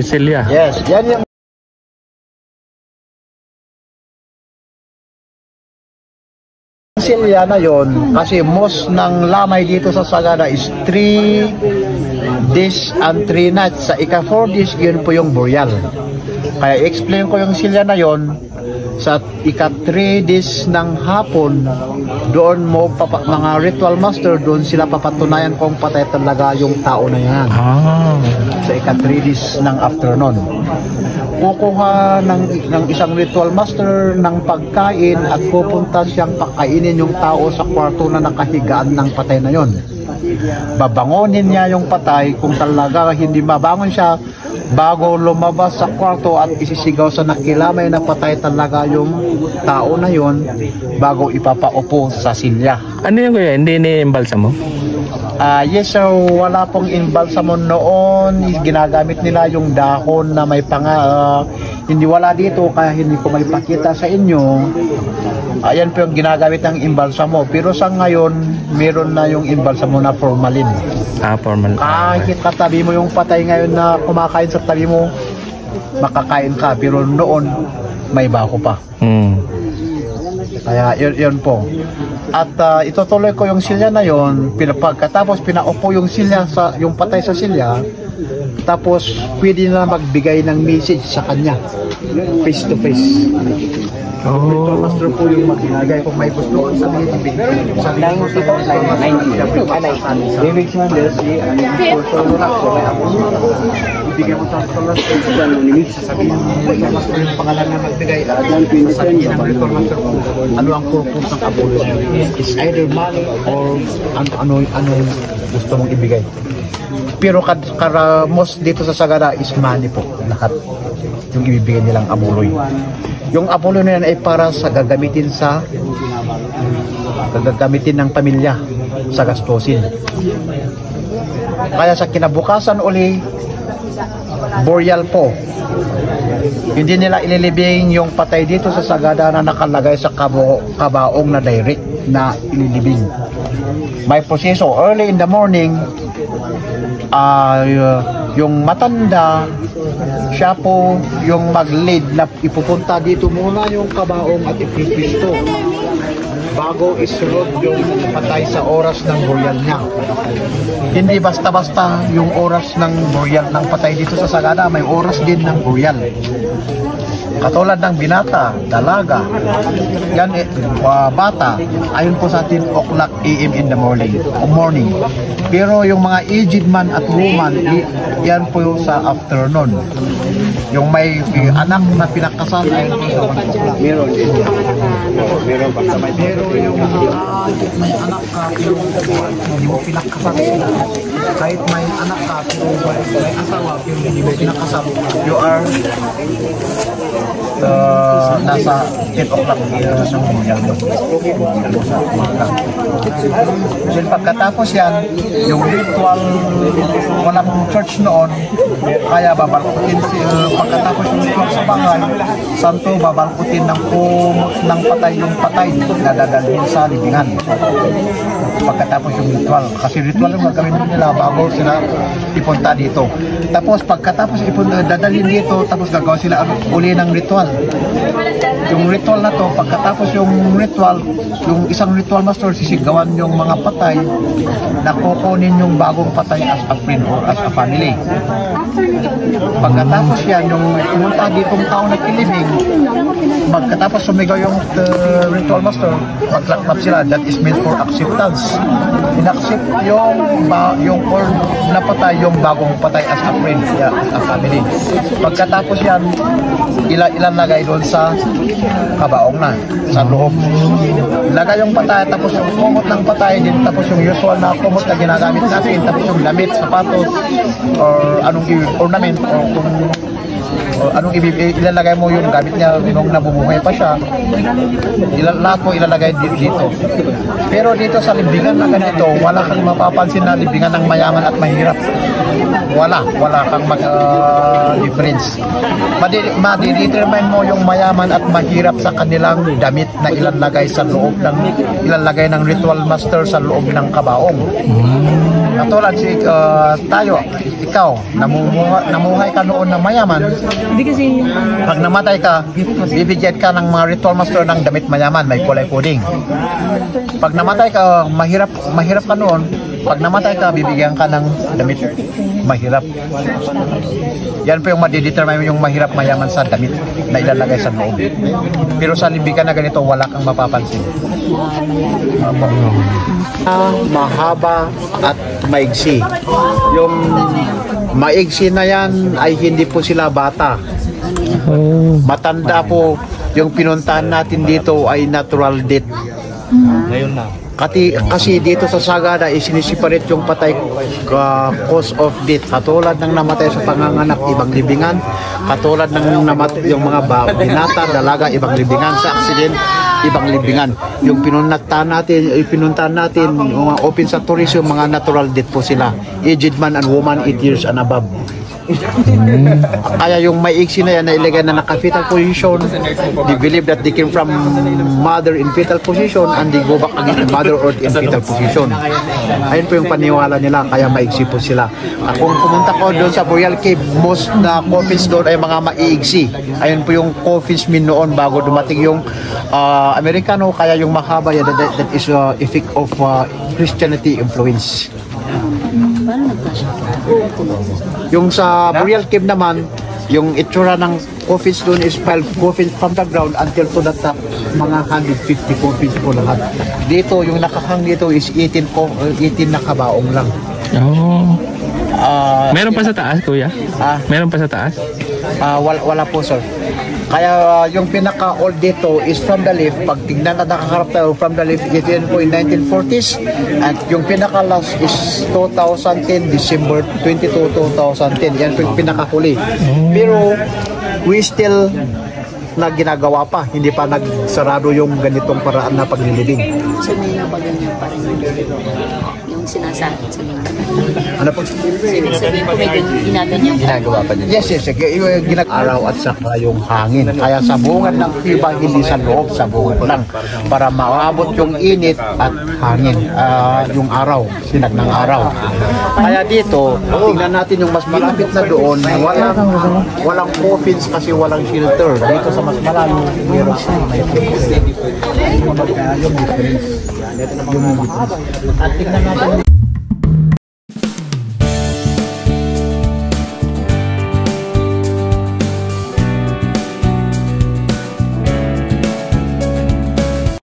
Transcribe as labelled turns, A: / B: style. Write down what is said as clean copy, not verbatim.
A: Silya.
B: Yes, yan yung Silya na yon, kasi most ng lamay dito sa Sagada is 3 days and 3 nights. Sa ika 4 days, yun po yung burial. Kaya explain ko yung Silya na yon. Sa ika 3 days ng hapon, doon mo mga ritual master, doon sila papatunayan kung patay talaga yung tao na yan. Sa ika 3 days ng afternoon, kukuha ng isang ritual master ng pagkain at pupunta siyang pakainin yung tao sa kwarto na nakahigaan ng patay na yon. Babangonin niya yung patay. Kung talaga hindi mabangon siya, bago lumabas sa kwarto at isisigaw sa nakilamay na patay talaga yung tao na yon, bago ipapaupo sa silya.
A: Ano yung kuya? Hindi ni-imbalsa mo?
B: Yes sir, wala pong imbalsamon noon. Ginagamit nila yung dahon na may hindi wala dito, kaya hindi ko may pakita sa inyo. Ayan po yung ginagamit ng imbalsamo. Pero sa ngayon, meron na yung imbalsamo na formalin.
A: Formalin.
B: Kahit katabi mo yung patay ngayon na kumakain sa tabi mo, makakain ka. Pero noon, may bako pa. Kaya yun po. At itutuloy ko yung silya na yon. Pagkatapos pinaupo yung silya yung patay sa silya, tapos pwede na magbigay ng message sa kanya face to face. Ritual master po yung magbigay. Kung may gusto ang sabihin mo sa ibigay mo sa ritual master, sasabihin mo ritual master yung pangalan na magbigay, sasabihin ng ritual master ano ang purpose ng abono. It's either money or ano gusto mong ibigay. Pero karamos dito sa Sagada is money po, lahat yung ibibigay nilang abuloy. Yung abuloy na yan ay para sa gagamitin ng pamilya sa gastusin. Kaya sa kinabukasan uli, burial po. Hindi nila ililibing yung patay dito sa Sagada na nakalagay sa kabaong na direct na ililibing. May proseso. Early in the morning, yung matanda, siya po yung mag-lead na ipupunta dito muna yung kabaong at ipipisto bago isunod yung patay sa oras ng burial niya. Hindi basta-basta yung oras ng burial ng patay dito sa Sagada, may oras din ng burial. Katulad ng binata, dalaga, yan bata, ayon po sa 10 o'clock AM in the morning. Pero yung mga aged man at woman, yan po yung sa afternoon. Yung may anak na pinakasal, ayon po sa 1 o'clock. Pero yung may anak ka, pero hindi mo pinakasal sila. Kahit may anak ka, pero may asawa, pero hindi mo pinakasal, you are nasa 10 o'clock sa umaga. Then pagkatapos yan, yung ritual, walang church noon, kaya babalkutin pagkatapos yung ritual sa bahay, santo babalkutin ng patay yung patay na dadalhin sa libingan. Pagkatapos yung ritual, kasi ritual yung gagawin nila bago sila ipunta dito. Tapos pagkatapos dadalhin dito, tapos gagawa sila uli ng ritual. Yung ritual na to, pagkatapos yung ritual, yung isang ritual master sisigawan yung mga patay na kukunin yung bagong patay as a friend or as a family. Pagkatapos yan, yung pumunta ditong tao na kilibing, pagkatapos sumigaw yung ritual master, maglaklap sila. That is meant for acceptance. In-accept yung or napatay yung bagong patay as a friend, as a family. Pagkatapos yan, ilan lagay doon sa kabaong na, sa loob. Lagay yung patay, tapos yung kumot ng patay din, tapos yung usual na kumot na ginagamit natin, tapos yung damit, sapatos, or anong ornament, or anong ilalagay mo yung gamit niya nung nabubuhay pa siya, lahat mo ilalagay dito. Pero dito sa libingan na ganito, wala kang mapapansin na libingan ng mayaman at mahirap. Wala kang difference. Madi-determine mo yung mayaman at mahirap sa kanilang damit na ilalagay sa loob ng ritual master sa loob ng kabaong. Katulad tayo, ikaw, namuhay ka noon na mayaman.
C: Hindi kasi,
B: Pag namatay ka, bibigyan ka ng mga ritual master ng damit mayaman, may kulay puding. Pag namatay ka, mahirap ka noon. Pag namatay ka, bibigyan ka ng damit mahirap. Yan po yung madidetermine yung mahirap mayaman sa damit na ilalagay sa loob. Pero sa limbikan na ganito, wala kang mapapansin. Mahaba at maigsi. Yung maigsi na yan ay hindi po sila bata.
A: Oh.
B: Matanda po. Yung pinuntahan natin dito ay natural death.
D: Ngayon na.
B: Kasi dito sa Sagada sinisiparate yung patay cause of death. Katulad ng namatay sa panganganak, ibang libingan. Katulad ng namatay yung mga binata, dalaga, ibang libingan. Sa accident, ibang libingan. Yung pinuntahan natin, yung mga open sa tourism, mga natural death po sila. Aged man and woman, 8 years and above. Kaya yung maiksi na yan na ilagay na naka-fetal position, they believe that they came from mother in fetal position and they go back again to mother earth in fetal position. Ayun po yung paniwala nila, kaya maiksi po sila. Kung pumunta ko doon sa Burial Cave, most na coffins doon ay mga maiiksi. Ayun po yung coffins min noon bago dumating yung Amerikano, kaya yung mahaba yan, that is effect of Christianity influence. Yung sa Burial Cave naman, yung itsura ng coffins doon is 12 coffins from the ground until to the top, mga 150 coffins po lahat. Dito, yung nakahang dito is 18 na kabaong lang.
A: Oh. Meron pa sa taas, kuya? Meron pa sa taas?
B: Wala po, sir. Kaya yung pinaka-old dito is from the left. Pag tignan na nakakarap tayo from the left, ito yun po in 1940s. At yung pinaka-last is 2010, December 22, 2010. Yan po yung pinaka-huli. Pero we still na ginagawa pa. Hindi pa nagsarado yung ganitong paraan na paglilibing.
C: sa Manila ba ganyan pa rin yung sinasakit sa Manila?
B: Ano po?
C: Ibig sabihin ko may ginaganyan pa.
D: Ginagawa pa din.
B: Yes. Ginag-araw at saka yung hangin. Kaya sa bungan ng iba, hindi sa loob, sa bungan lang. Para maabot yung init at hangin. Yung araw, sinag ng araw. Kaya dito, tingnan natin yung mas malapit na doon, walang coffins kasi walang shelter. Dito sa mas malalim, meron may coffins. Yung difference. At tingnan natin